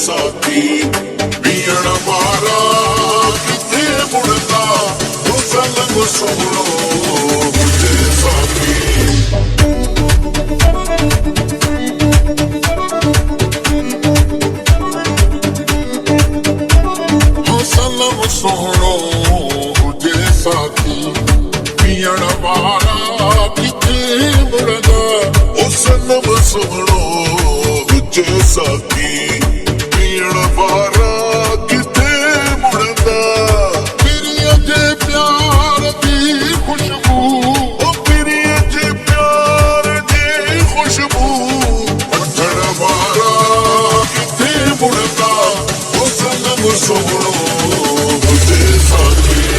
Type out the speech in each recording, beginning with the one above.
साथी पीण वारा किथे मुड़दा ओ संग सोहणो मुझे साथी ओ संग सोहणो मुझे साथी पीण वारा किथे मुड़दा ओ संग सोहणो मुझे साथी वारा किथे मुड़दा तेरी अजे प्यार दी खुशबू ओ तेरी अजे प्यार दी खुशबू पत्थर वारा किथे मुड़दा ओ संग सोहणो मुझे साथी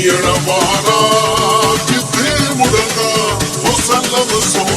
You're a wara, kithi mudanga, o sanam so